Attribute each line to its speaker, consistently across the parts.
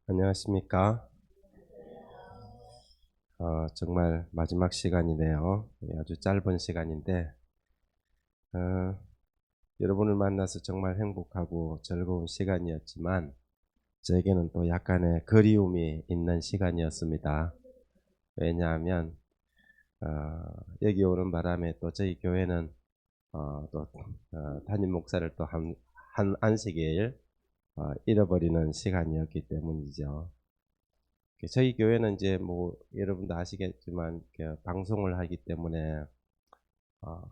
Speaker 1: 안녕하십니까? 정말 마지막 시간이네요. 아주 짧은 시간인데, 어, 여러분을 만나서 정말 행복하고 즐거운 시간이었지만, 저에게는 또 약간의 그리움이 있는 시간이었습니다. 왜냐하면, 어, 여기 오는 바람에 또 저희 교회는 담임 목사를 또 한 안식일 잃어버리는 시간이었기 때문이죠. 저희 교회는 이제 뭐 여러분도 아시겠지만 방송을 하기 때문에 어,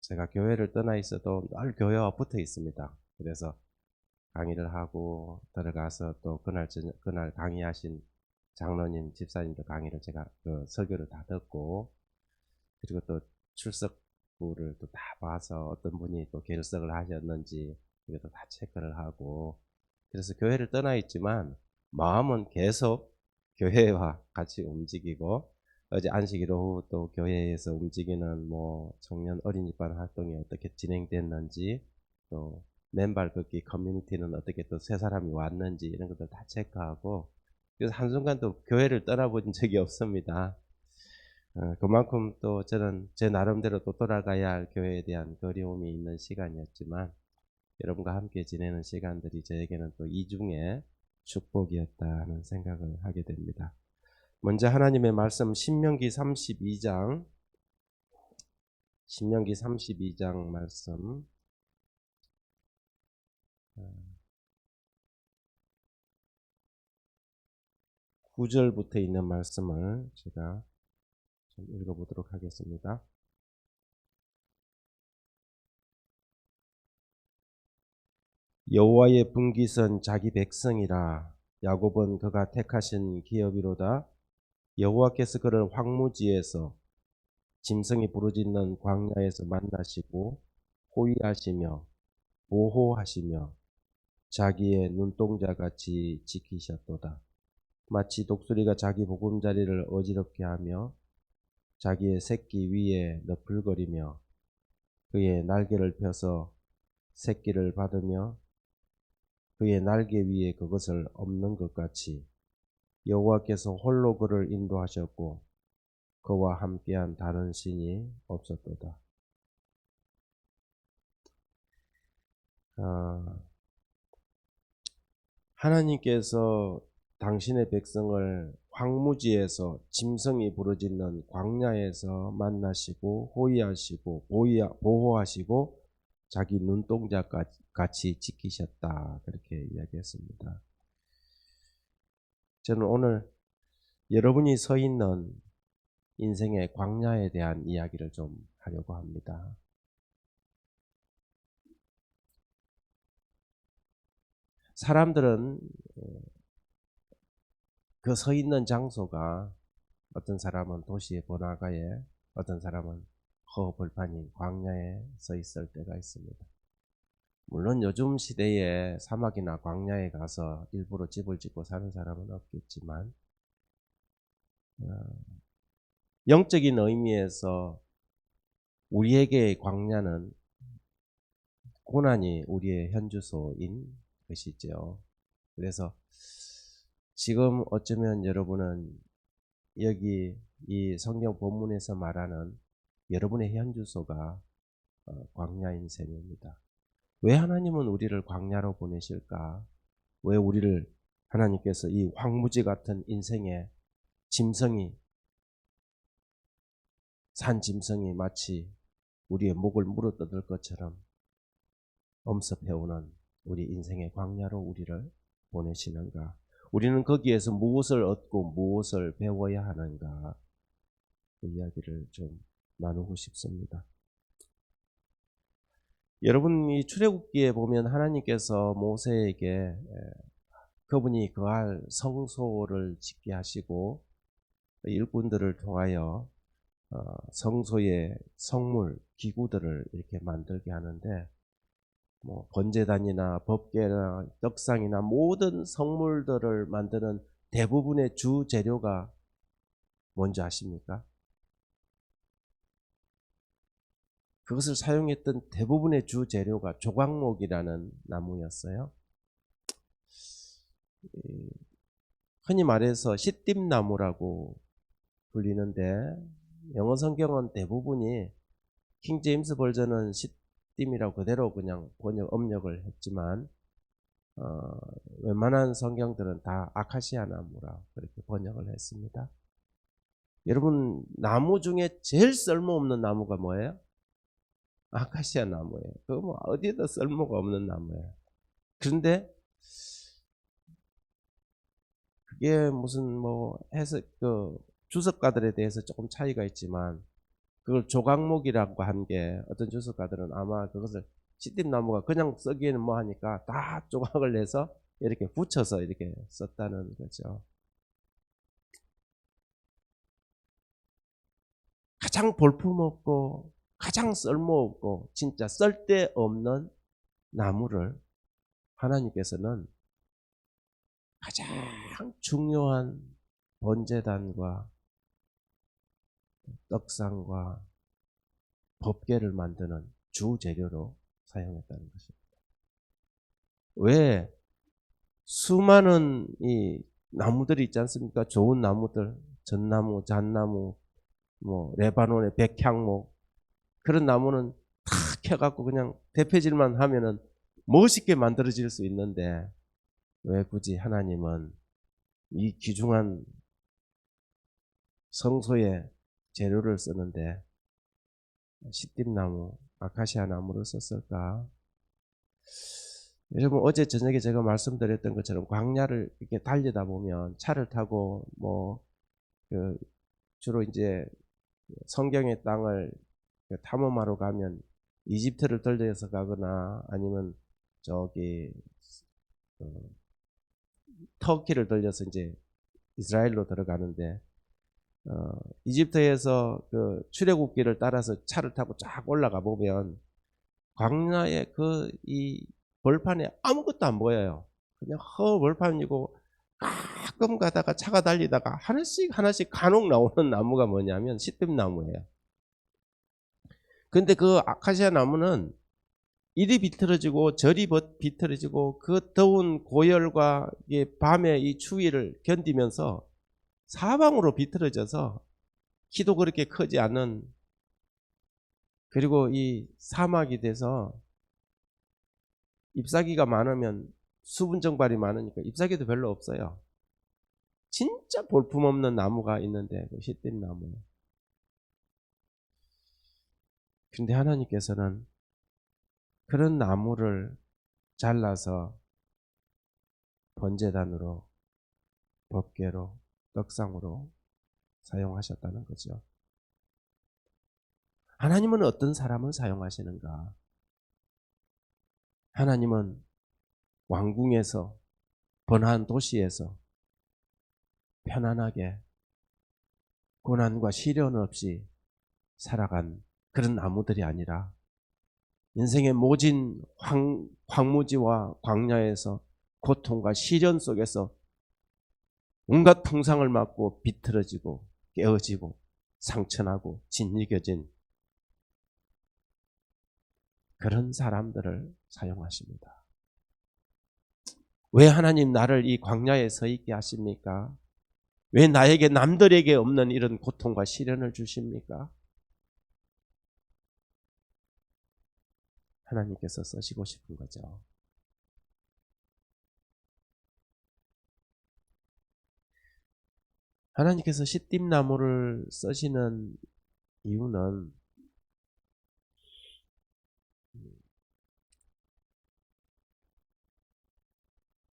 Speaker 1: 제가 교회를 떠나 있어도 늘 교회와 붙어 있습니다. 그래서 강의를 하고 들어가서 또 그날 강의하신 장로님, 집사님들 강의를 제가 그 설교를 다 듣고 그리고 또 출석부를 또 다 봐서 어떤 분이 또 결석을 하셨는지 이것도 다 체크를 하고 그래서 교회를 떠나 있지만 마음은 계속 교회와 같이 움직이고 어제 안식 이후 또 교회에서 움직이는 뭐 청년 어린이반 활동이 어떻게 진행됐는지 또 맨발 걷기 커뮤니티는 어떻게 또 새 사람이 왔는지 이런 것들 다 체크하고 그래서 한순간도 교회를 떠나본 적이 없습니다. 그만큼 또 저는 제 나름대로 또 돌아가야 할 교회에 대한 그리움이 있는 시간이었지만 여러분과 함께 지내는 시간들이 저에게는 또 이중의 축복이었다 하는 생각을 하게 됩니다. 먼저 하나님의 말씀 신명기 32장 말씀 9절부터 있는 말씀을 제가 좀 읽어보도록 하겠습니다. 여호와의 분깃은 자기 백성이라 야곱은 그가 택하신 기업이로다. 여호와께서 그를 황무지에서 짐승이 부르짖는 광야에서 만나시고 호위하시며 보호하시며 자기의 눈동자같이 지키셨도다. 마치 독수리가 자기 보금자리를 어지럽게 하며 자기의 새끼 위에 너풀거리며 그의 날개를 펴서 새끼를 받으며 그의 날개 위에 그것을 엎는 것 같이 여호와께서 홀로 그를 인도하셨고 그와 함께한 다른 신이 없었도다. 하나님께서 당신의 백성을 황무지에서 짐승이 부르짖는 광야에서 만나시고 호위하시고 보호하시고 자기 눈동자 같이 지키셨다. 그렇게 이야기했습니다. 저는 오늘 여러분이 서 있는 인생의 광야에 대한 이야기를 좀 하려고 합니다. 사람들은 그 서 있는 장소가 어떤 사람은 도시의 번화가에 어떤 사람은 허벌판인 광야에 서 있을 때가 있습니다. 물론 요즘 시대에 사막이나 광야에 가서 일부러 집을 짓고 사는 사람은 없겠지만 영적인 의미에서 우리에게의 광야는 고난이 우리의 현주소인 것이죠. 그래서 지금 어쩌면 여러분은 여기 이 성경 본문에서 말하는 여러분의 현주소가 광야인 셈입니다. 왜 하나님은 우리를 광야로 보내실까? 왜 우리를 하나님께서 이 황무지 같은 인생에 산 짐승이 마치 우리의 목을 물어뜯을 것처럼 엄습해오는 우리 인생의 광야로 우리를 보내시는가? 우리는 거기에서 무엇을 얻고 무엇을 배워야 하는가? 그 이야기를 좀 나누고 싶습니다. 여러분 이 출애굽기에 보면 하나님께서 모세에게 그분이 거할 성소를 짓게 하시고 일꾼들을 통하여 성소의 성물 기구들을 이렇게 만들게 하는데 뭐 번제단이나 법궤나 떡상이나 모든 성물들을 만드는 대부분의 주 재료가 뭔지 아십니까? 그것을 사용했던 대부분의 주 재료가 조각목이라는 나무였어요. 흔히 말해서 시띠나무라고 불리는데 영어 성경은 대부분이 킹 제임스 버전은 시띠이라고 그대로 그냥 번역 업력을 했지만 웬만한 성경들은 다 아카시아 나무라 그렇게 번역을 했습니다. 여러분, 나무 중에 제일 쓸모없는 나무가 뭐예요? 아카시아 나무예요. 그거 뭐 어디에도 쓸모가 없는 나무예요. 그런데 그게 무슨 뭐 해석 주석가들에 대해서 조금 차이가 있지만 그걸 조각목이라고 한 게 어떤 주석가들은 아마 그것을 시띠나무가 그냥 쓰기에는 뭐 하니까 다 조각을 내서 이렇게 붙여서 이렇게 썼다는 거죠. 가장 볼품없고 가장 쓸모없고 진짜 쓸데없는 나무를 하나님께서는 가장 중요한 번제단과 떡상과 법궤를 만드는 주 재료로 사용했다는 것입니다. 왜 수많은 이 나무들이 있지 않습니까? 좋은 나무들, 전나무, 잣나무, 뭐 레바논의 백향목 그런 나무는 다 켜갖고 그냥 대표질만 하면은 멋있게 만들어질 수 있는데 왜 굳이 하나님은 이 귀중한 성소의 재료를 쓰는데 시띠나무, 아카시아 나무를 썼을까? 여러분 어제 저녁에 제가 말씀드렸던 것처럼 광야를 이렇게 달리다 보면 차를 타고 주로 이제 성경의 땅을 탐험하러 가면 이집트를 들려서 가거나 아니면 저기 터키를 들려서 이제 이스라엘로 들어가는데 이집트에서 그 출애굽기를 따라서 차를 타고 쫙 올라가 보면 광야의 이 벌판에 아무것도 안 보여요. 그냥 벌판이고 가끔 가다가 차가 달리다가 하나씩 간혹 나오는 나무가 뭐냐면 시뜸나무예요. 근데 그 아카시아 나무는 이리 비틀어지고 저리 비틀어지고 그 더운 고열과 밤의 이 추위를 견디면서 사방으로 비틀어져서 키도 그렇게 크지 않은 그리고 이 사막이 돼서 잎사귀가 많으면 수분 증발이 많으니까 잎사귀도 별로 없어요. 진짜 볼품없는 나무가 있는데 그 시띠나무. 근데 하나님께서는 그런 나무를 잘라서 번제단으로 법궤로 떡상으로 사용하셨다는 거죠. 하나님은 어떤 사람을 사용하시는가? 하나님은 왕궁에서 번화한 도시에서 편안하게 고난과 시련 없이 살아간 그런 나무들이 아니라 인생의 모진 황무지와 광야에서 고통과 시련 속에서 온갖 풍상을 맞고 비틀어지고 깨어지고 상처나고 짓이겨진 그런 사람들을 사용하십니다. 왜 하나님 나를 이 광야에 서 있게 하십니까? 왜 나에게 남들에게 없는 이런 고통과 시련을 주십니까? 하나님께서 쓰시고 싶은 거죠. 하나님께서 시띠나무를 쓰시는 이유는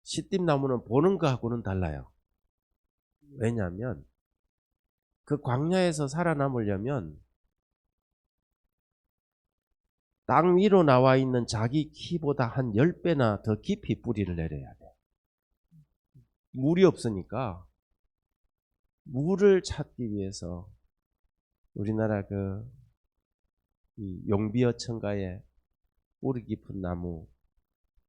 Speaker 1: 시띠나무는 보는 거하고는 달라요. 왜냐하면 그 광야에서 살아남으려면 땅 위로 나와 있는 자기 키보다 한 10배나 더 깊이 뿌리를 내려야 돼. 물이 없으니까 물을 찾기 위해서 우리나라 이 용비어천가에 뿌리 깊은 나무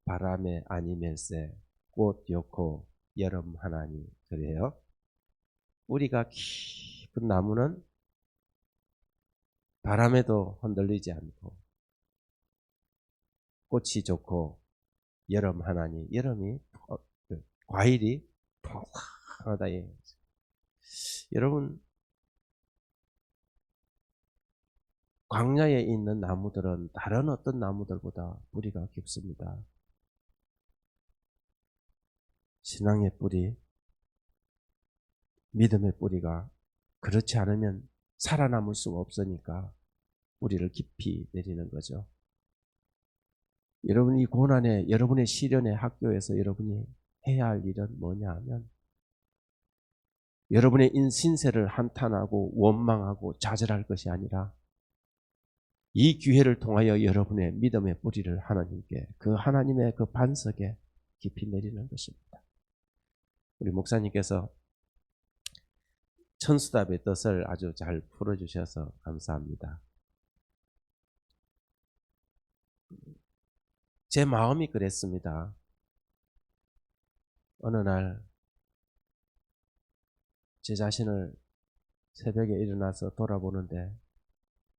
Speaker 1: 바람에 아니면세 꽃 좋고 여름 하나니 그래요. 뿌리가 깊은 나무는 바람에도 흔들리지 않고 꽃이 좋고 여름 하나니 여름이 과일이 상하다. 여러분, 광야에 있는 나무들은 다른 어떤 나무들보다 뿌리가 깊습니다. 신앙의 뿌리, 믿음의 뿌리가 그렇지 않으면 살아남을 수가 없으니까 뿌리를 깊이 내리는 거죠. 여러분이 고난에, 여러분의 시련의 학교에서 여러분이 해야 할 일은 뭐냐 하면 여러분의 신세를 한탄하고 원망하고 좌절할 것이 아니라 이 기회를 통하여 여러분의 믿음의 뿌리를 하나님께, 그 하나님의 그 반석에 깊이 내리는 것입니다. 우리 목사님께서 천수답의 뜻을 아주 잘 풀어주셔서 감사합니다. 제 마음이 그랬습니다. 어느 날 제 자신을 새벽에 일어나서 돌아보는데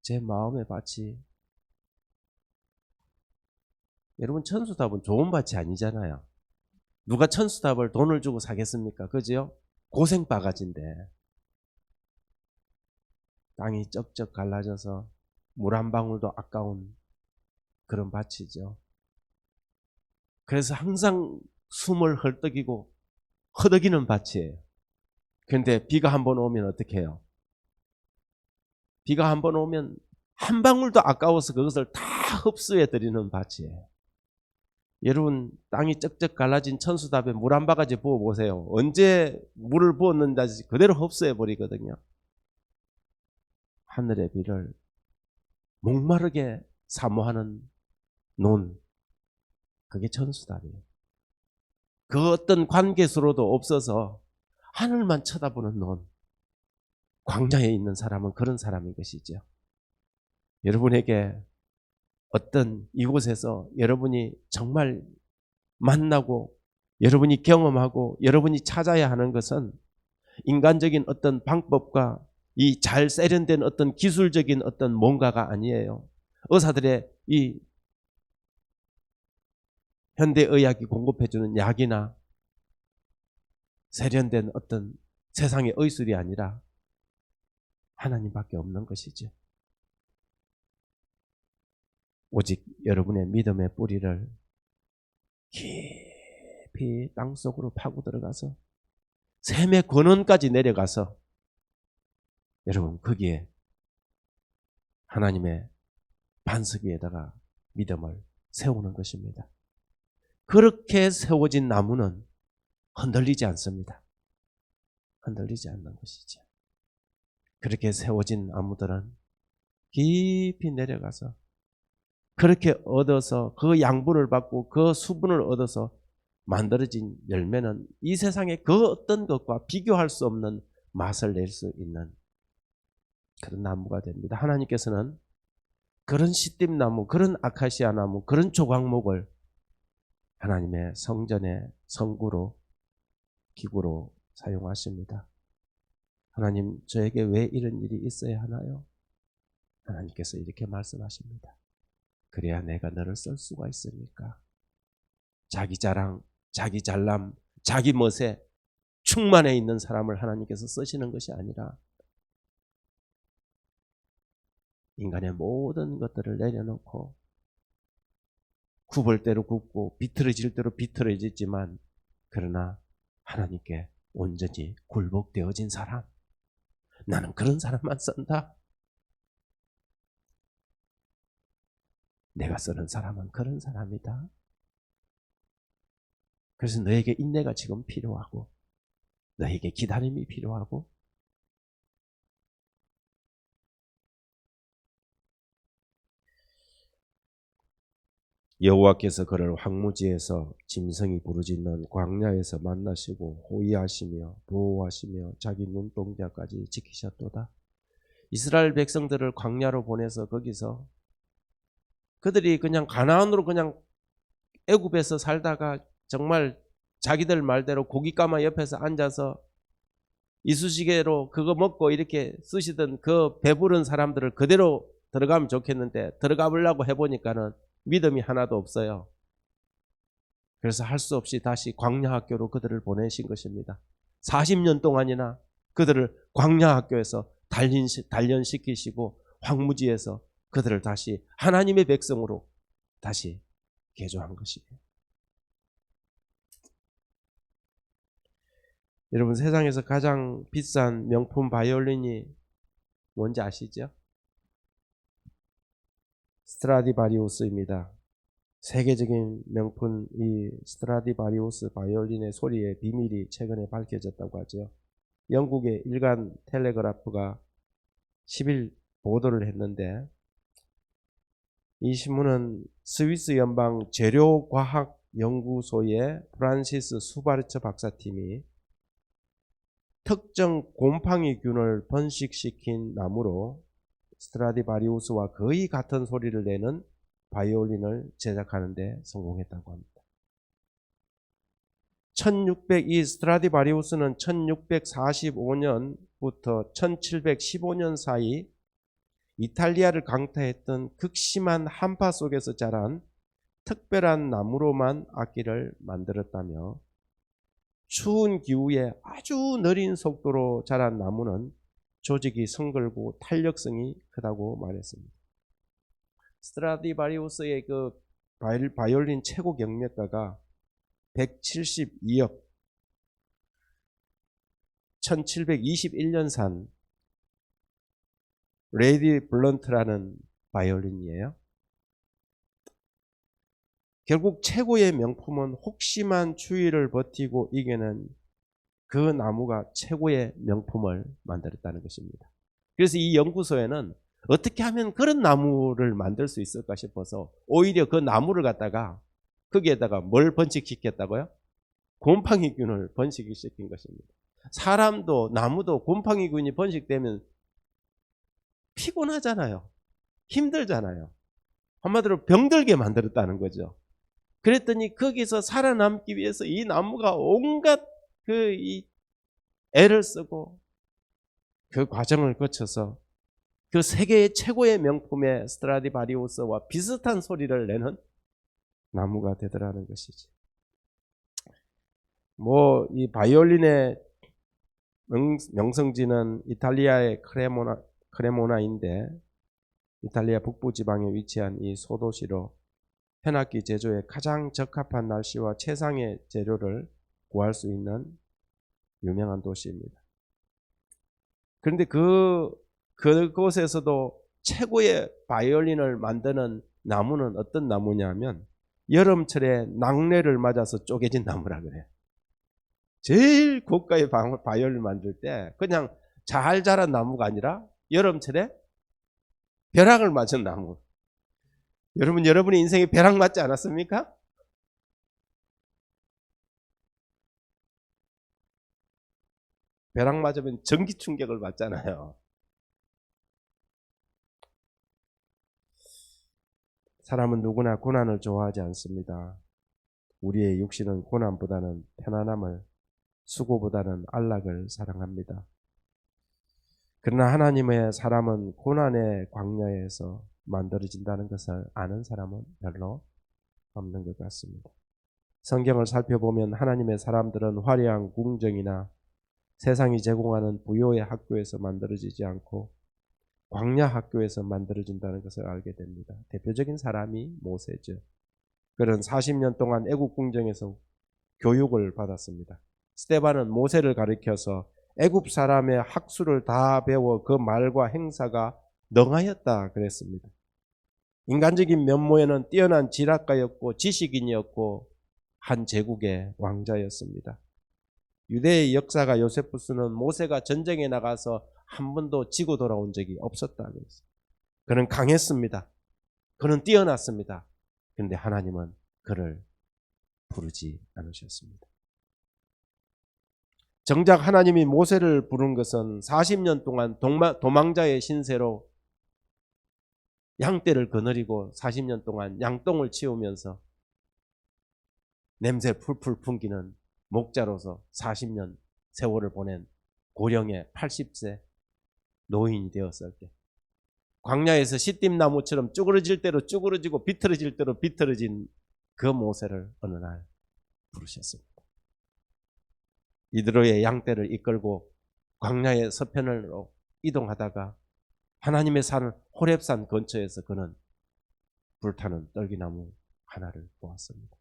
Speaker 1: 제 마음의 밭이, 여러분 천수답은 좋은 밭이 아니잖아요. 누가 천수답을 돈을 주고 사겠습니까? 그죠? 고생바가지인데 땅이 쩍쩍 갈라져서 물 한 방울도 아까운 그런 밭이죠. 그래서 항상 숨을 헐떡이고 허덕이는 밭이에요. 그런데 비가 한번 오면 어떻게 해요? 비가 한번 오면 한 방울도 아까워서 그것을 다 흡수해 드리는 밭이에요. 여러분, 땅이 쩍쩍 갈라진 천수답에 물 한 바가지 부어보세요. 언제 물을 부었는지 그대로 흡수해 버리거든요. 하늘의 비를 목마르게 사모하는 논, 그게 천수답이에요. 그 어떤 관계수로도 없어서 하늘만 쳐다보는 논, 광야에 있는 사람은 그런 사람인 것이죠. 여러분에게 어떤 이곳에서 여러분이 정말 만나고 여러분이 경험하고 여러분이 찾아야 하는 것은 인간적인 어떤 방법과 이 잘 세련된 어떤 기술적인 어떤 뭔가가 아니에요. 의사들의 이 현대의학이 공급해주는 약이나 세련된 어떤 세상의 의술이 아니라 하나님밖에 없는 것이죠. 오직 여러분의 믿음의 뿌리를 깊이 땅속으로 파고 들어가서 샘의 근원까지 내려가서 여러분 거기에 하나님의 반석 위에다가 믿음을 세우는 것입니다. 그렇게 세워진 나무는 흔들리지 않습니다. 흔들리지 않는 것이죠. 그렇게 세워진 나무들은 깊이 내려가서 그렇게 얻어서 그 양분을 받고 그 수분을 얻어서 만들어진 열매는 이 세상의 그 어떤 것과 비교할 수 없는 맛을 낼 수 있는 그런 나무가 됩니다. 하나님께서는 그런 시띠나무, 그런 아카시아 나무, 그런 조각목을 하나님의 성전의 성구로, 기구로 사용하십니다. 하나님, 저에게 왜 이런 일이 있어야 하나요? 하나님께서 이렇게 말씀하십니다. 그래야 내가 너를 쓸 수가 있으니까. 자기 자랑, 자기 잘남, 자기 멋에 충만해 있는 사람을 하나님께서 쓰시는 것이 아니라 인간의 모든 것들을 내려놓고 굽을 대로 굽고 비틀어질 대로 비틀어지지만 그러나 하나님께 온전히 굴복되어진 사람, 나는 그런 사람만 쓴다. 내가 쓰는 사람은 그런 사람이다. 그래서 너에게 인내가 지금 필요하고 너에게 기다림이 필요하고 여호와께서 그를 황무지에서 짐승이 부르짖는 광야에서 만나시고 호위하시며 보호하시며 자기 눈동자까지 지키셨도다. 이스라엘 백성들을 광야로 보내서 거기서 그들이 그냥 가나안으로 그냥 애굽에서 살다가 정말 자기들 말대로 고깃가마 옆에서 앉아서 이쑤시개로 그거 먹고 이렇게 쓰시던 그 배부른 사람들을 그대로 들어가면 좋겠는데 들어가 보려고 해보니까는 믿음이 하나도 없어요. 그래서 할 수 없이 다시 광야 학교로 그들을 보내신 것입니다. 40년 동안이나 그들을 광야 학교에서 단련시키시고 황무지에서 그들을 다시 하나님의 백성으로 다시 개조한 것이에요. 여러분, 세상에서 가장 비싼 명품 바이올린이 뭔지 아시죠? 스트라디바리우스입니다. 세계적인 명품 이 스트라디바리우스 바이올린의 소리의 비밀이 최근에 밝혀졌다고 하죠. 영국의 일간 텔레그라프가 10일 보도를 했는데, 이 신문은 스위스 연방 재료과학연구소의 프란시스 수바르처 박사팀이 특정 곰팡이균을 번식시킨 나무로 스트라디바리우스와 거의 같은 소리를 내는 바이올린을 제작하는 데 성공했다고 합니다. 이 스트라디바리우스는 1645년부터 1715년 사이 이탈리아를 강타했던 극심한 한파 속에서 자란 특별한 나무로만 악기를 만들었다며, 추운 기후에 아주 느린 속도로 자란 나무는 조직이 성글고 탄력성이 크다고 말했습니다. 스트라디바리우스의 그 바이올린 최고 경매가가 172억, 1721년산 레이디 블런트라는 바이올린이에요. 결국 최고의 명품은 혹심한 추위를 버티고 이겨낸 그 나무가 최고의 명품을 만들었다는 것입니다. 그래서 이 연구소에는 어떻게 하면 그런 나무를 만들 수 있을까 싶어서 오히려 그 나무를 갖다가 거기에다가 뭘 번식시켰다고요? 곰팡이균을 번식시킨 것입니다. 사람도 나무도 곰팡이균이 번식되면 피곤하잖아요. 힘들잖아요. 한마디로 병들게 만들었다는 거죠. 그랬더니 거기서 살아남기 위해서 이 나무가 온갖 이 애를 쓰고 그 과정을 거쳐서 그 세계의 최고의 명품의 스트라디바리우스와 비슷한 소리를 내는 나무가 되더라는 것이지. 이 바이올린의 명성지는 이탈리아의 크레모나인데, 이탈리아 북부 지방에 위치한 이 소도시로 현악기 제조에 가장 적합한 날씨와 최상의 재료를 구할 수 있는 유명한 도시입니다. 그런데 그곳에서도 최고의 바이올린을 만드는 나무는 어떤 나무냐면 여름철에 낙뢰를 맞아서 쪼개진 나무라 그래요. 제일 고가의 바이올린 만들 때 그냥 잘 자란 나무가 아니라 여름철에 벼락을 맞은 나무. 여러분의 인생에 벼락 맞지 않았습니까? 벼락 맞으면 전기 충격을 받잖아요. 사람은 누구나 고난을 좋아하지 않습니다. 우리의 육신은 고난보다는 편안함을, 수고보다는 안락을 사랑합니다. 그러나 하나님의 사람은 고난의 광야에서 만들어진다는 것을 아는 사람은 별로 없는 것 같습니다. 성경을 살펴보면 하나님의 사람들은 화려한 궁정이나 세상이 제공하는 부요의 학교에서 만들어지지 않고 광야 학교에서 만들어진다는 것을 알게 됩니다. 대표적인 사람이 모세죠. 그는 40년 동안 애국 궁정에서 교육을 받았습니다. 스데반은 모세를 가리켜서 애굽 사람의 학수를 다 배워 그 말과 행사가 능하였다 그랬습니다. 인간적인 면모에는 뛰어난 지략가였고 지식인이었고 한 제국의 왕자였습니다. 유대의 역사가 요세푸스는 모세가 전쟁에 나가서 한 번도 지고 돌아온 적이 없었다는 것입니다. 그는 강했습니다. 그는 뛰어났습니다. 그런데 하나님은 그를 부르지 않으셨습니다. 정작 하나님이 모세를 부른 것은 40년 동안 도망자의 신세로 양떼를 거느리고 40년 동안 양똥을 치우면서 냄새 풀풀 풍기는 목자로서 40년 세월을 보낸 고령의 80세 노인이 되었을 때, 광야에서 시띠나무처럼 쭈그러질 대로 쭈그러지고 비틀어질 대로 비틀어진 그 모세를 어느 날 부르셨습니다. 이드로의 양떼를 이끌고 광야의 서편으로 이동하다가 하나님의 산 호렙산 근처에서 그는 불타는 떨기나무 하나를 보았습니다.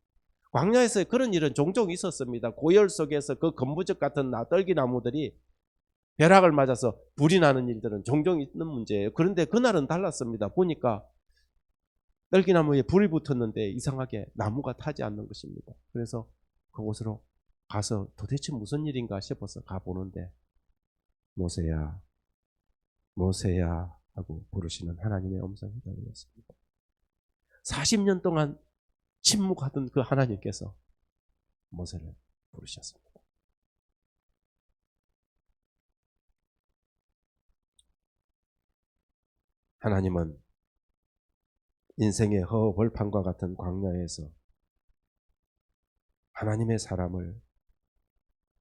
Speaker 1: 광야에서 그런 일은 종종 있었습니다. 고열 속에서 그 건부적 같은 떨기나무들이 벼락을 맞아서 불이 나는 일들은 종종 있는 문제예요. 그런데 그날은 달랐습니다. 보니까 떨기나무에 불이 붙었는데 이상하게 나무가 타지 않는 것입니다. 그래서 그곳으로 가서 도대체 무슨 일인가 싶어서 가보는데 모세야, 모세야 하고 부르시는 하나님의 음성이 들렸습니다. 40년 동안 침묵하던 그 하나님께서 모세를 부르셨습니다. 하나님은 인생의 허벌판과 같은 광야에서 하나님의 사람을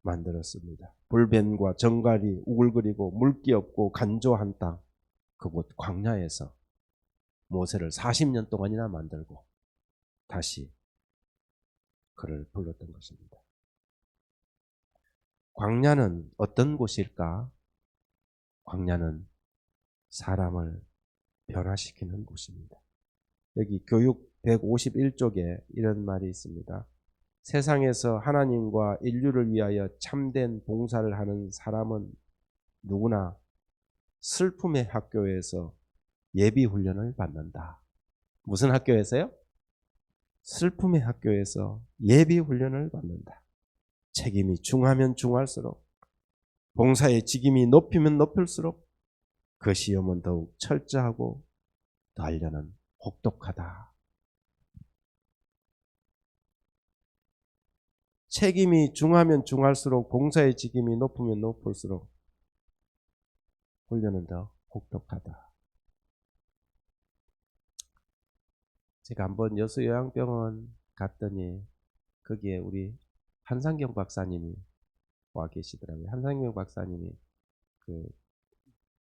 Speaker 1: 만들었습니다. 불변과 정갈이 우글거리고 물기 없고 간조한 땅, 그곳 광야에서 모세를 40년 동안이나 만들고 다시 그를 불렀던 것입니다. 광야는 어떤 곳일까? 광야는 사람을 변화시키는 곳입니다. 여기 교육 151쪽에 이런 말이 있습니다. 세상에서 하나님과 인류를 위하여 참된 봉사를 하는 사람은 누구나 슬픔의 학교에서 예비훈련을 받는다. 무슨 학교에서요? 슬픔의 학교에서 예비훈련을 받는다. 책임이 중하면 중할수록, 봉사의 직임이 높이면 높을수록 그 시험은 더욱 철저하고 단련은 혹독하다. 책임이 중하면 중할수록, 봉사의 직임이 높으면 높을수록 훈련은 더 혹독하다. 제가 한번 여수요양병원 갔더니 거기에 우리 한상경 박사님이 와 계시더라고요. 한상경 박사님이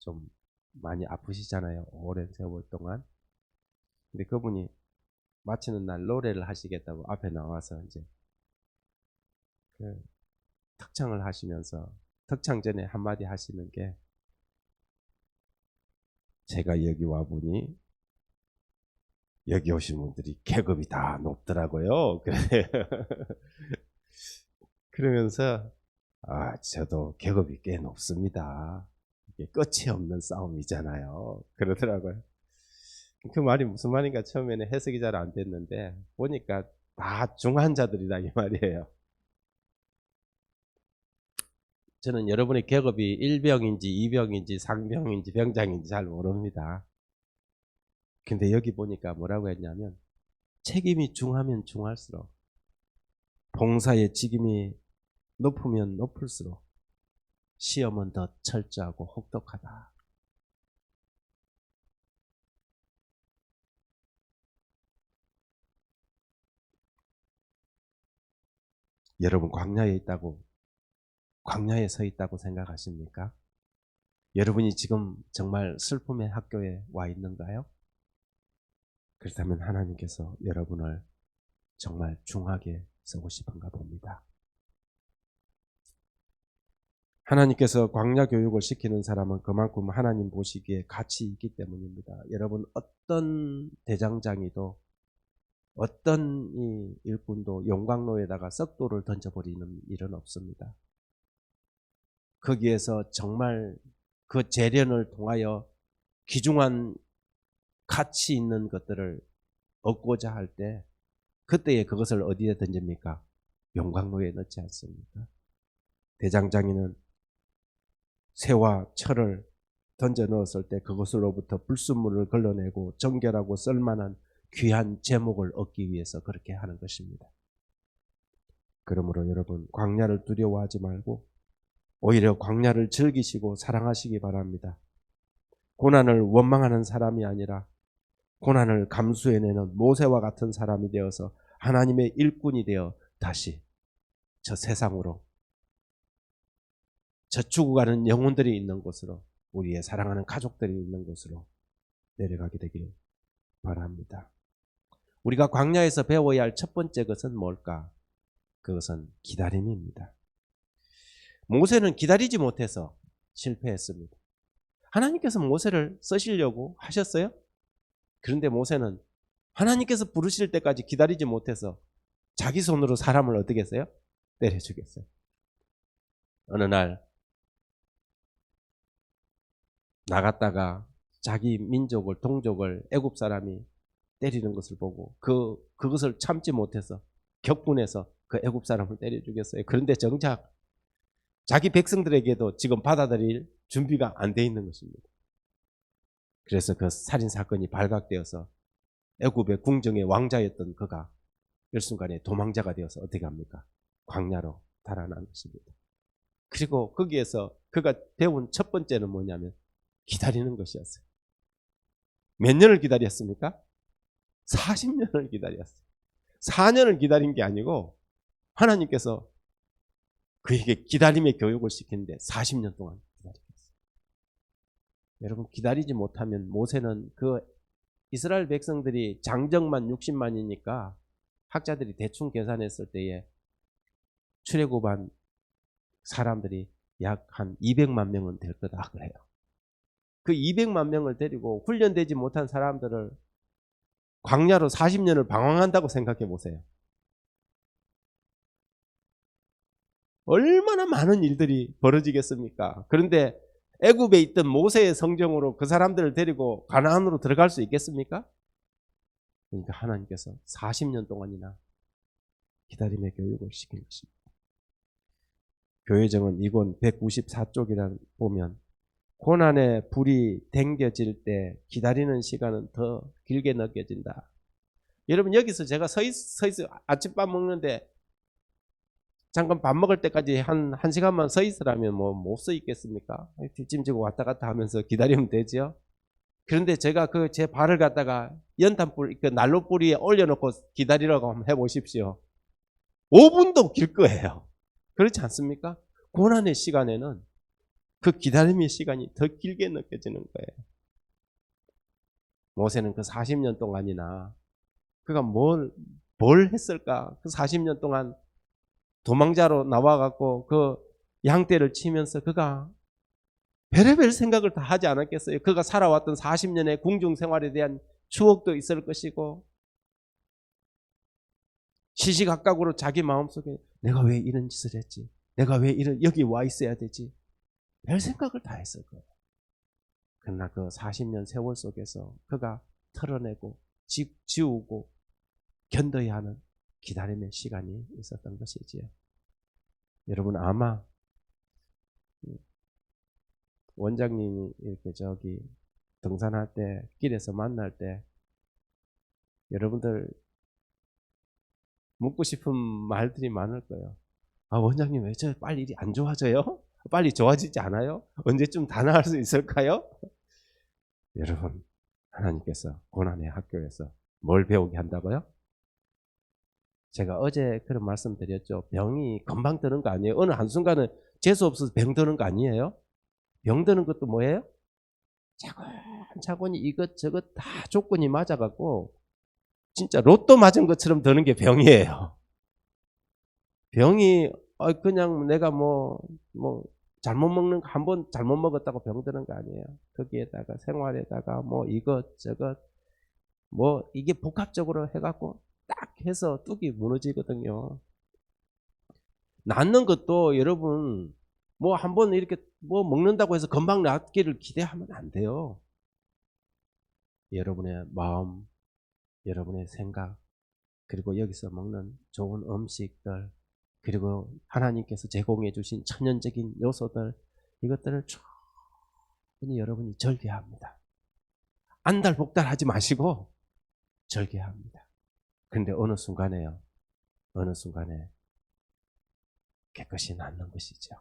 Speaker 1: 좀 많이 아프시잖아요. 오랜 세월 동안. 근데 그분이 마치는 날 노래를 하시겠다고 앞에 나와서 이제 특창을 하시면서 특창 전에 한마디 하시는 게, 제가 여기 와보니 여기 오신 분들이 계급이 다 높더라고요. 그러면서 저도 계급이 꽤 높습니다. 이게 끝이 없는 싸움이잖아요. 그러더라고요. 그 말이 무슨 말인가 처음에는 해석이 잘 안 됐는데 보니까 다 중환자들이다 이 말이에요. 저는 여러분의 계급이 1병인지 2병인지 상병인지 병장인지 잘 모릅니다. 근데 여기 보니까 뭐라고 했냐면, 책임이 중하면 중할수록, 봉사의 직임이 높으면 높을수록 시험은 더 철저하고 혹독하다. 여러분 광야에 서 있다고 생각하십니까? 여러분이 지금 정말 슬픔의 학교에 와 있는가요? 그렇다면 하나님께서 여러분을 정말 중하게 쓰고 싶은가 봅니다. 하나님께서 광야 교육을 시키는 사람은 그만큼 하나님 보시기에 가치 있기 때문입니다. 여러분, 어떤 대장장이도 어떤 이 일꾼도 용광로에다가 썩도를 던져버리는 일은 없습니다. 거기에서 정말 그 재련을 통하여 귀중한 가치 있는 것들을 얻고자 할 때, 그때에 그것을 어디에 던집니까? 용광로에 넣지 않습니까? 대장장이는 새와 철을 던져 넣었을 때 그것으로부터 불순물을 걸러내고 정결하고 쓸만한 귀한 제목을 얻기 위해서 그렇게 하는 것입니다. 그러므로 여러분, 광야를 두려워하지 말고 오히려 광야를 즐기시고 사랑하시기 바랍니다. 고난을 원망하는 사람이 아니라 고난을 감수해내는 모세와 같은 사람이 되어서 하나님의 일꾼이 되어 다시 저 세상으로, 저 죽어가는 영혼들이 있는 곳으로, 우리의 사랑하는 가족들이 있는 곳으로 내려가게 되길 바랍니다. 우리가 광야에서 배워야 할 첫 번째 것은 뭘까? 그것은 기다림입니다. 모세는 기다리지 못해서 실패했습니다. 하나님께서 모세를 쓰시려고 하셨어요. 그런데 모세는 하나님께서 부르실 때까지 기다리지 못해서 자기 손으로 사람을 어떻게 했어요? 때려 죽였어요. 어느 날 나갔다가 자기 민족을, 동족을 애굽 사람이 때리는 것을 보고 그것을 참지 못해서 격분해서 그 애굽 사람을 때려 죽였어요. 그런데 정작 자기 백성들에게도 지금 받아들일 준비가 안 돼 있는 것입니다. 그래서 그 살인 사건이 발각되어서 애굽의 궁정의 왕자였던 그가 일순간에 도망자가 되어서 어떻게 합니까? 광야로 달아난 것입니다. 그리고 거기에서 그가 배운 첫 번째는 뭐냐면 기다리는 것이었어요. 몇 년을 기다렸습니까? 40년을 기다렸어요. 4년을 기다린 게 아니고 하나님께서 그에게 기다림의 교육을 시키는데 40년 동안 기다렸어요. 여러분, 기다리지 못하면 모세는 그 이스라엘 백성들이 장정만 60만이니까 학자들이 대충 계산했을 때에 출애굽한 사람들이 약 한 200만 명은 될 거다 그래요. 그 200만 명을 데리고 훈련되지 못한 사람들을 광야로 40년을 방황한다고 생각해 보세요. 얼마나 많은 일들이 벌어지겠습니까? 그런데 애굽에 있던 모세의 성정으로 그 사람들을 데리고 가나안으로 들어갈 수 있겠습니까? 그러니까 하나님께서 40년 동안이나 기다림의 교육을 시킨 것입니다. 교회정은 이권 194쪽이라 보면 고난의 불이 댕겨질 때 기다리는 시간은 더 길게 느껴진다. 여러분, 여기서 제가 서 있어 아침밥 먹는데 잠깐 밥 먹을 때까지 한 시간만 서 있으라면 뭐 못 서 있겠습니까? 뒷짐지고 왔다 갔다 하면서 기다리면 되죠. 그런데 제가 그 제 발을 갖다가 연탄불, 그 난로불 위에 올려놓고 기다리라고 한번 해보십시오. 5분도 길 거예요. 그렇지 않습니까? 고난의 시간에는 그 기다림의 시간이 더 길게 느껴지는 거예요. 모세는 그 40년 동안이나 그가 뭘 했을까? 그 40년 동안 도망자로 나와갖고 그 양떼를 치면서 그가 별의별 생각을 다 하지 않았겠어요? 그가 살아왔던 40년의 궁중 생활에 대한 추억도 있을 것이고, 시시각각으로 자기 마음속에 내가 왜 이런 짓을 했지? 내가 왜 여기 와 있어야 되지? 별 생각을 다 했을 거예요. 그러나 그 40년 세월 속에서 그가 털어내고 지우고 견뎌야 하는 기다림의 시간이 있었던 것이지요. 여러분, 아마 원장님이 이렇게 저기 등산할 때 길에서 만날 때 여러분들 묻고 싶은 말들이 많을 거예요. 아, 원장님 왜 저 빨리 일이 안 좋아져요? 빨리 좋아지지 않아요? 언제쯤 다 나을 수 있을까요? 여러분, 하나님께서 고난의 학교에서 뭘 배우게 한다고요? 제가 어제 그런 말씀 드렸죠. 병이 금방 드는 거 아니에요. 어느 한순간은 재수 없어서 병 드는 거 아니에요? 병 드는 것도 뭐예요? 차근차근히 이것저것 다 조건이 맞아갖고 진짜 로또 맞은 것처럼 드는 게 병이에요. 병이 그냥 내가 뭐 잘못 먹는 거 한 번 잘못 먹었다고 병 드는 거 아니에요. 거기에다가 생활에다가 뭐 이것저것 뭐 이게 복합적으로 해갖고 딱 해서 뚝이 무너지거든요. 낫는 것도 여러분 뭐 한번 이렇게 뭐 먹는다고 해서 금방 낫기를 기대하면 안 돼요. 여러분의 마음, 여러분의 생각, 그리고 여기서 먹는 좋은 음식들, 그리고 하나님께서 제공해 주신 천연적인 요소들, 이것들을 충분히 여러분이 절개합니다. 안달복달 하지 마시고 절개합니다. 그런데 어느 순간에 깨끗이 낫는 것이죠.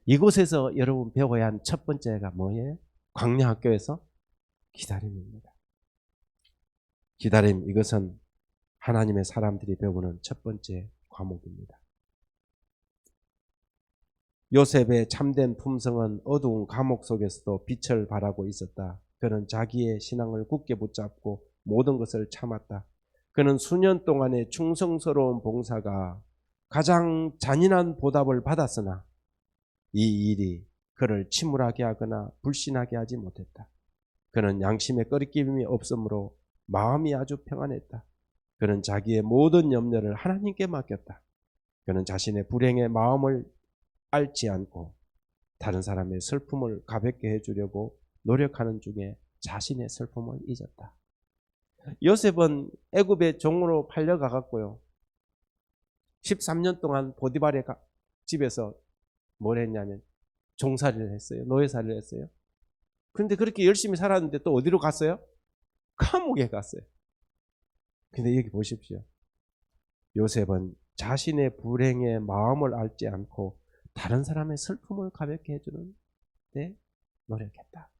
Speaker 1: 이곳에서 여러분 배워야 한 첫 번째가 뭐예요? 광야학교에서 기다림입니다. 기다림, 이것은 하나님의 사람들이 배우는 첫 번째 과목입니다. 요셉의 참된 품성은 어두운 감옥 속에서도 빛을 발하고 있었다. 그는 자기의 신앙을 굳게 붙잡고 모든 것을 참았다. 그는 수년 동안의 충성스러운 봉사가
Speaker 2: 가장 잔인한 보답을 받았으나 이 일이 그를 침울하게 하거나 불신하게 하지 못했다. 그는 양심에 꺼리낌이 없으므로 마음이 아주 평안했다. 그는 자기의 모든 염려를 하나님께 맡겼다. 그는 자신의 불행의 마음을 앓지 않고 다른 사람의 슬픔을 가볍게 해주려고 노력하는 중에 자신의 슬픔을 잊었다. 요셉은 애굽의 종으로 팔려가갔고요. 13년 동안 보디발의 집에서 뭘 했냐면 종살이를 했어요. 노예살이를 했어요. 그런데 그렇게 열심히 살았는데 또 어디로 갔어요? 감옥에 갔어요. 근데 여기 보십시오. 요셉은 자신의 불행의 마음을 앓지 않고 다른 사람의 슬픔을 가볍게 해주는 데 노력했다.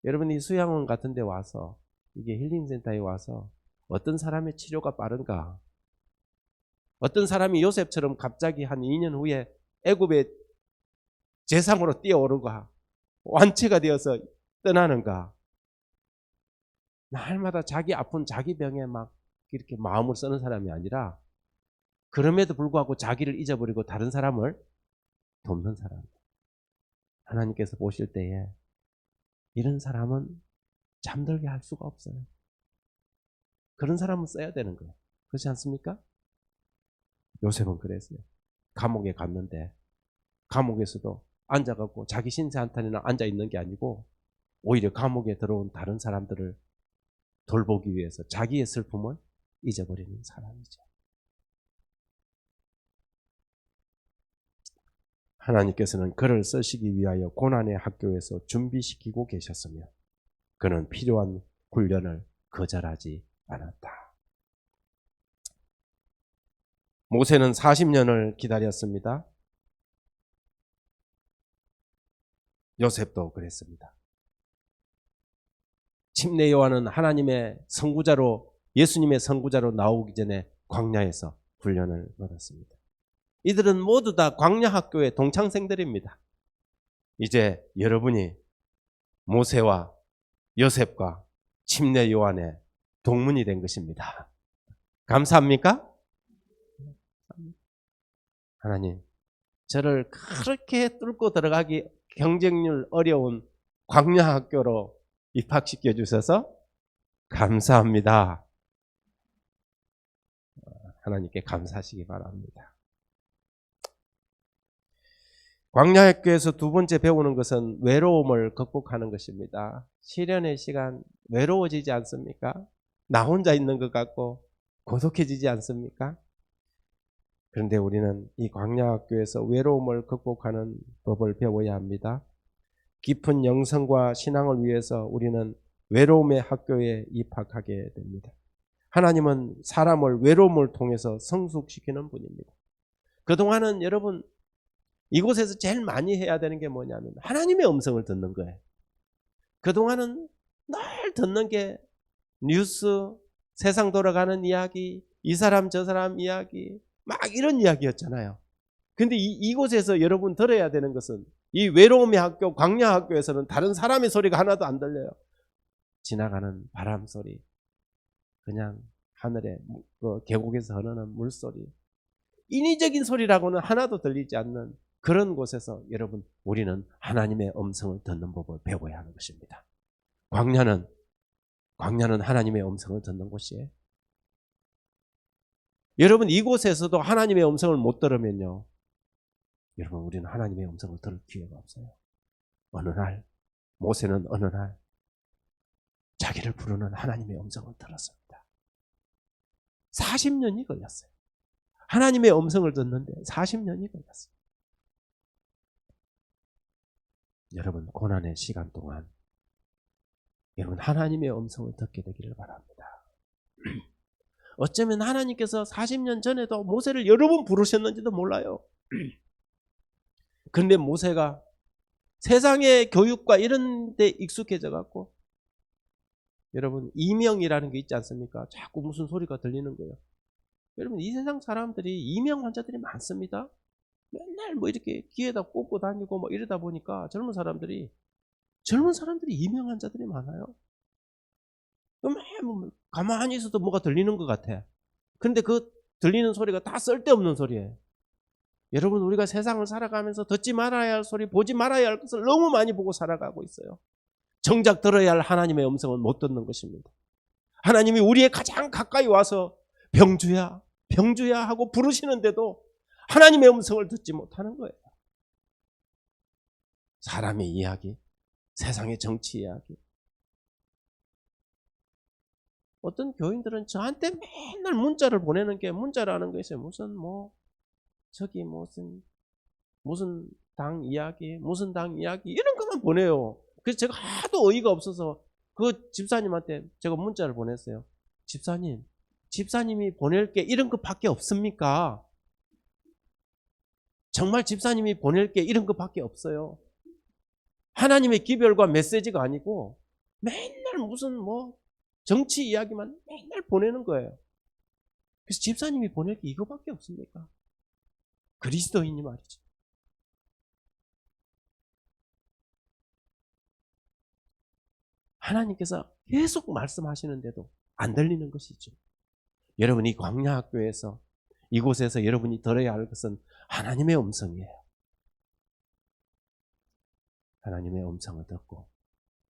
Speaker 2: 여러분이 수양원 같은 데 와서, 이게 힐링센터에 와서 어떤 사람의 치료가 빠른가? 어떤 사람이 요셉처럼 갑자기 한 2년 후에 애굽의 재상으로 뛰어오르가 완치가 되어서 떠나는가? 날마다 자기 아픈 자기 병에 막 이렇게 마음을 쓰는 사람이 아니라 그럼에도 불구하고 자기를 잊어버리고 다른 사람을 돕는 사람. 하나님께서 보실 때에 이런 사람은 잠들게 할 수가 없어요. 그런 사람은 써야 되는 거예요. 그렇지 않습니까? 요셉은 그랬어요. 감옥에 갔는데 감옥에서도 앉아갖고 자기 신세 한탄이나 앉아있는 게 아니고 오히려 감옥에 들어온 다른 사람들을 돌보기 위해서 자기의 슬픔을 잊어버리는 사람이죠. 하나님께서는 그를 쓰시기 위하여 고난의 학교에서 준비시키고 계셨으며 그는 필요한 훈련을 거절하지 않았다. 모세는 40년을 기다렸습니다. 요셉도 그랬습니다. 침례 요한은 하나님의 선구자로, 예수님의 선구자로 나오기 전에 광야에서 훈련을 받았습니다. 이들은 모두 다 광야 학교의 동창생들입니다. 이제 여러분이 모세와 요셉과 침례 요한의 동문이 된 것입니다. 감사합니까? 하나님, 저를 그렇게 뚫고 들어가기 경쟁률 어려운 광야 학교로 입학시켜 주셔서 감사합니다. 하나님께 감사하시기 바랍니다. 광야 학교에서 두 번째 배우는 것은 외로움을 극복하는 것입니다. 시련의 시간 외로워지지 않습니까? 나 혼자 있는 것 같고 고독해지지 않습니까? 그런데 우리는 이 광야 학교에서 외로움을 극복하는 법을 배워야 합니다. 깊은 영성과 신앙을 위해서 우리는 외로움의 학교에 입학하게 됩니다. 하나님은 사람을 외로움을 통해서 성숙시키는 분입니다. 그동안은 여러분 이곳에서 제일 많이 해야 되는 게 뭐냐면 하나님의 음성을 듣는 거예요. 그동안은 늘 듣는 게 뉴스, 세상 돌아가는 이야기, 이 사람 저 사람 이야기, 막 이런 이야기였잖아요. 근데 이곳에서 여러분 들어야 되는 것은 이 외로움의 학교, 광야 학교에서는 다른 사람의 소리가 하나도 안 들려요. 지나가는 바람 소리, 그냥 하늘에 계곡에서 흐르는 물소리, 인위적인 소리라고는 하나도 들리지 않는 그런 곳에서 여러분 우리는 하나님의 음성을 듣는 법을 배워야 하는 것입니다. 광야는 하나님의 음성을 듣는 곳이에요. 여러분 이곳에서도 하나님의 음성을 못 들으면요, 여러분 우리는 하나님의 음성을 들을 기회가 없어요. 어느 날 모세는 어느 날 자기를 부르는 하나님의 음성을 들었습니다. 40년이 걸렸어요. 하나님의 음성을 듣는데 40년이 걸렸어요. 여러분 고난의 시간 동안 여러분 하나님의 음성을 듣게 되기를 바랍니다. 어쩌면 하나님께서 40년 전에도 모세를 여러 번 부르셨는지도 몰라요. 그런데 모세가 세상의 교육과 이런 데 익숙해져 갖고 여러분 이명이라는 게 있지 않습니까? 자꾸 무슨 소리가 들리는 거예요. 여러분 이 세상 사람들이 이명 환자들이 많습니다. 맨날 뭐 이렇게 귀에다 꽂고 다니고 뭐 이러다 보니까 젊은 사람들이 이명 환자들이 많아요. 가만히 있어도 뭐가 들리는 것 같아. 그런데 그 들리는 소리가 다 쓸데없는 소리예요. 여러분, 우리가 세상을 살아가면서 듣지 말아야 할 소리, 보지 말아야 할 것을 너무 많이 보고 살아가고 있어요. 정작 들어야 할 하나님의 음성은 못 듣는 것입니다. 하나님이 우리의 가장 가까이 와서 병주야, 병주야 하고 부르시는데도 하나님의 음성을 듣지 못하는 거예요. 사람의 이야기, 세상의 정치 이야기. 어떤 교인들은 저한테 맨날 문자를 보내는 게, 문자라는 것이 무슨 저기 무슨 당 이야기, 무슨 당 이야기 이런 것만 보내요. 그래서 제가 하도 어이가 없어서 그 집사님한테 제가 문자를 보냈어요. 집사님이 보낼 게 이런 것밖에 없습니까? 정말 집사님이 보낼 게 이런 것밖에 없어요. 하나님의 기별과 메시지가 아니고 맨날 무슨 정치 이야기만 맨날 보내는 거예요. 그래서 집사님이 보낼 게 이거밖에 없습니까? 그리스도인이 말이죠. 하나님께서 계속 말씀하시는데도 안 들리는 것이죠. 여러분, 이 광야 학교에서, 이곳에서 여러분이 들어야 할 것은 하나님의 음성이에요. 하나님의 음성을 듣고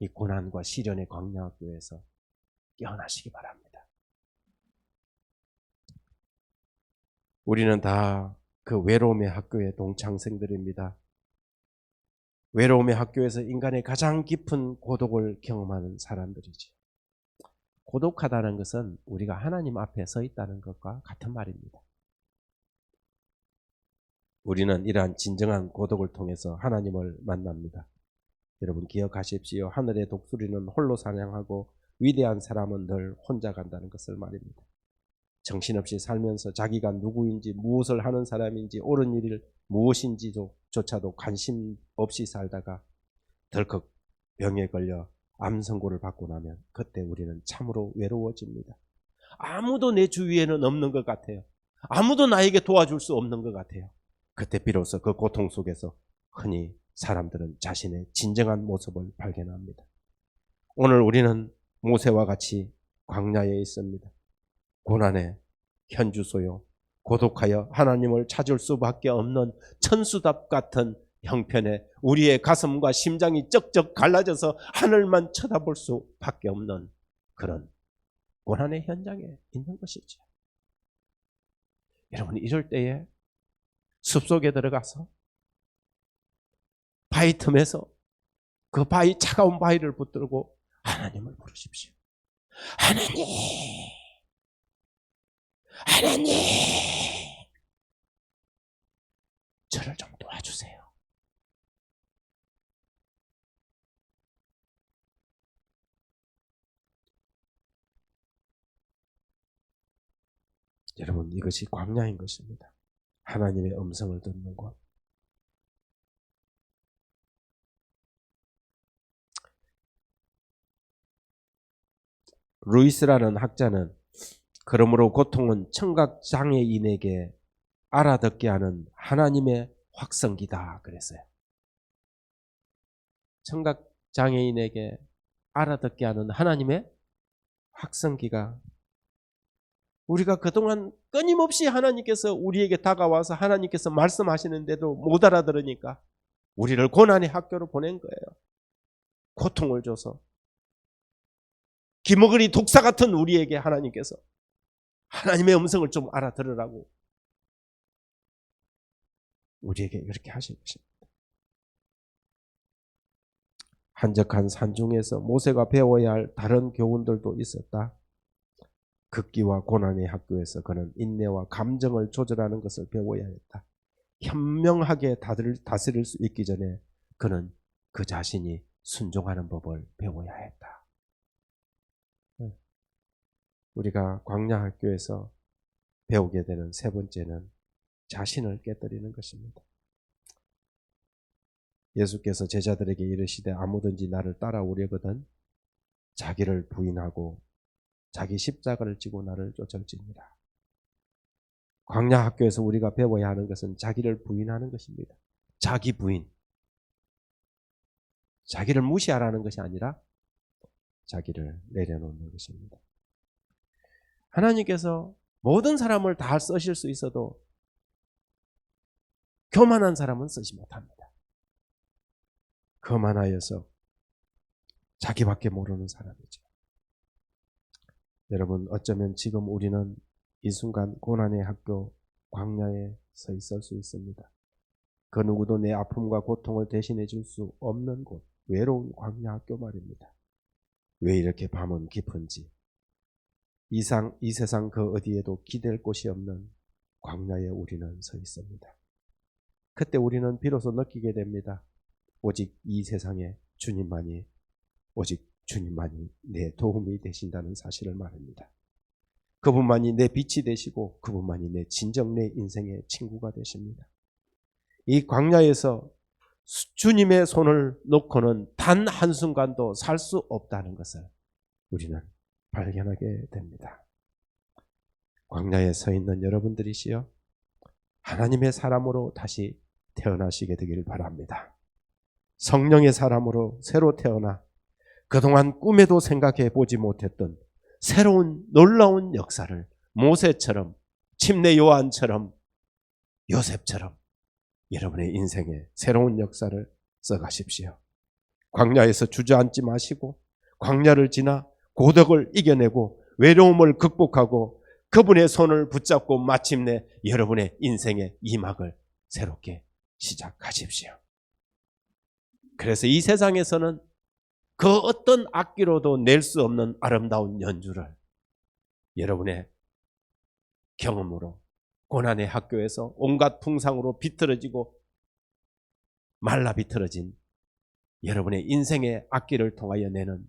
Speaker 2: 이 고난과 시련의 광야 학교에서 깨어나시기 바랍니다. 우리는 다 그 외로움의 학교의 동창생들입니다. 외로움의 학교에서 인간의 가장 깊은 고독을 경험하는 사람들이죠. 고독하다는 것은 우리가 하나님 앞에 서 있다는 것과 같은 말입니다. 우리는 이러한 진정한 고독을 통해서 하나님을 만납니다. 여러분 기억하십시오. 하늘의 독수리는 홀로 사냥하고 위대한 사람은 늘 혼자 간다는 것을 말입니다. 정신없이 살면서 자기가 누구인지, 무엇을 하는 사람인지, 옳은 일이 무엇인지조차도 관심 없이 살다가 덜컥 병에 걸려 암 선고를 받고 나면 그때 우리는 참으로 외로워집니다. 아무도 내 주위에는 없는 것 같아요. 아무도 나에게 도와줄 수 없는 것 같아요. 그때 비로소 그 고통 속에서 흔히 사람들은 자신의 진정한 모습을 발견합니다. 오늘 우리는 모세와 같이 광야에 있습니다. 고난의 현주소요, 고독하여 하나님을 찾을 수밖에 없는 천수답 같은 형편에 우리의 가슴과 심장이 쩍쩍 갈라져서 하늘만 쳐다볼 수밖에 없는 그런 고난의 현장에 있는 것이죠. 여러분, 이럴 때에 숲속에 들어가서 바위 틈에서 그 차가운 바위를 붙들고 하나님을 부르십시오. 하나님, 하나님, 저를 좀 도와주세요. 여러분, 이것이 광야인 것입니다. 하나님의 음성을 듣는 것. 루이스라는 학자는 그러므로 고통은 청각장애인에게 알아듣게 하는 하나님의 확성기다 그랬어요. 청각장애인에게 알아듣게 하는 하나님의 확성기가, 우리가 그동안 끊임없이 하나님께서 우리에게 다가와서 하나님께서 말씀하시는데도 못 알아들으니까 우리를 고난의 학교로 보낸 거예요. 고통을 줘서. 기머거리 독사 같은 우리에게 하나님께서 하나님의 음성을 좀 알아들으라고 우리에게 이렇게 하신 것입니다. 한적한 산중에서 모세가 배워야 할 다른 교훈들도 있었다. 극기와 고난의 학교에서 그는 인내와 감정을 조절하는 것을 배워야 했다. 현명하게 다스릴 수 있기 전에 그는 그 자신이 순종하는 법을 배워야 했다. 우리가 광야 학교에서 배우게 되는 세 번째는 자신을 깨뜨리는 것입니다. 예수께서 제자들에게 이르시되 아무든지 나를 따라오려거든 자기를 부인하고 자기 십자가를 지고 나를 쫓을지니라. 광야 학교에서 우리가 배워야 하는 것은 자기를 부인하는 것입니다. 자기 부인. 자기를 무시하라는 것이 아니라 자기를 내려놓는 것입니다. 하나님께서 모든 사람을 다 쓰실 수 있어도 교만한 사람은 쓰지 못합니다. 교만하여서 자기밖에 모르는 사람이죠. 여러분, 어쩌면 지금 우리는 이 순간 고난의 학교 광야에 서 있을 수 있습니다. 그 누구도 내 아픔과 고통을 대신해 줄 수 없는 곳, 외로운 광야 학교 말입니다. 왜 이렇게 밤은 깊은지, 이 세상 그 어디에도 기댈 곳이 없는 광야에 우리는 서 있습니다. 그때 우리는 비로소 느끼게 됩니다. 오직 이 세상에 주님만이, 오직 주님만이 내 도움이 되신다는 사실을 말합니다. 그분만이 내 빛이 되시고 그분만이 내 진정 내 인생의 친구가 되십니다. 이 광야에서 주님의 손을 놓고는 단 한순간도 살 수 없다는 것을 우리는 발견하게 됩니다. 광야에 서 있는 여러분들이시여, 하나님의 사람으로 다시 태어나시게 되길 바랍니다. 성령의 사람으로 새로 태어나 그동안 꿈에도 생각해 보지 못했던 새로운 놀라운 역사를 모세처럼, 침례 요한처럼, 요셉처럼 여러분의 인생에 새로운 역사를 써가십시오. 광야에서 주저앉지 마시고 광야를 지나 고독을 이겨내고 외로움을 극복하고 그분의 손을 붙잡고 마침내 여러분의 인생의 2막을 새롭게 시작하십시오. 그래서 이 세상에서는 그 어떤 악기로도 낼 수 없는 아름다운 연주를 여러분의 경험으로 고난의 학교에서 온갖 풍상으로 비틀어지고 말라 비틀어진 여러분의 인생의 악기를 통하여 내는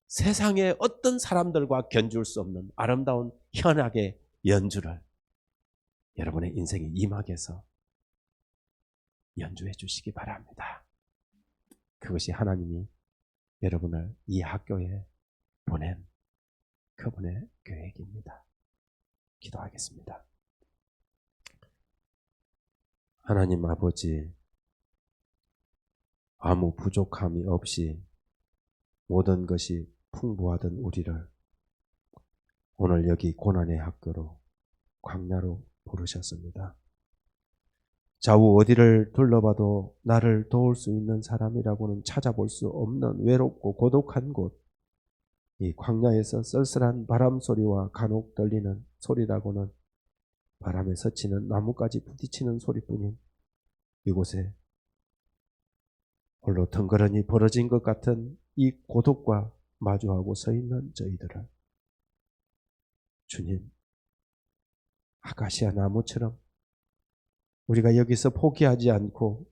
Speaker 2: 세상의 어떤 사람들과 견줄 수 없는 아름다운 현악의 연주를 여러분의 인생의 이막에서 연주해 주시기 바랍니다. 그것이 하나님이 여러분을 이 학교에 보낸 그분의 계획입니다. 기도하겠습니다. 하나님 아버지, 아무 부족함이 없이 모든 것이 풍부하던 우리를 오늘 여기 고난의 학교로, 광야로 부르셨습니다. 좌우 어디를 둘러봐도 나를 도울 수 있는 사람이라고는 찾아볼 수 없는 외롭고 고독한 곳, 이 광야에서 쓸쓸한 바람 소리와 간혹 들리는 소리라고는 바람에 스치는 나뭇가지 부딪히는 소리뿐인 이곳에 홀로 덩그러니 벌어진 것 같은 이 고독과 마주하고 서 있는 저희들을 주님, 아카시아 나무처럼 우리가 여기서 포기하지 않고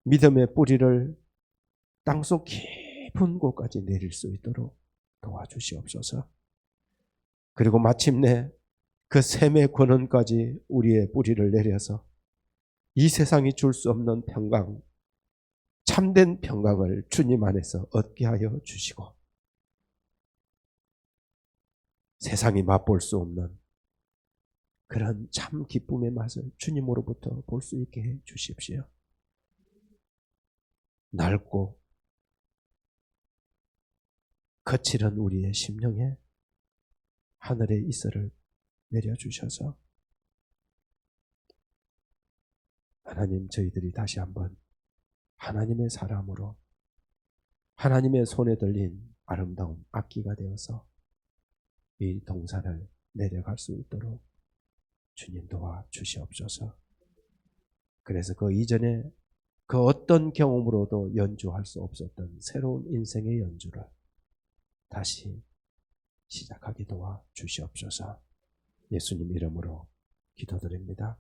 Speaker 2: 믿음의 뿌리를 땅속 깊은 곳까지 내릴 수 있도록 도와주시옵소서. 그리고 마침내 그 샘의 권원까지 우리의 뿌리를 내려서 이 세상이 줄 수 없는 평강, 참된 평강을 주님 안에서 얻게 하여 주시고 세상이 맛볼 수 없는 그런 참 기쁨의 맛을 주님으로부터 볼 수 있게 해 주십시오. 넓고 거칠은 우리의 심령에 하늘의 이슬을 내려주셔서 하나님, 저희들이 다시 한번 하나님의 사람으로 하나님의 손에 들린 아름다운 악기가 되어서 이 동산을 내려갈 수 있도록 주님 도와주시옵소서. 그래서 그 이전에 그 어떤 경험으로도 연주할 수 없었던 새로운 인생의 연주를 다시 시작하게 도와주시옵소서. 예수님 이름으로 기도드립니다.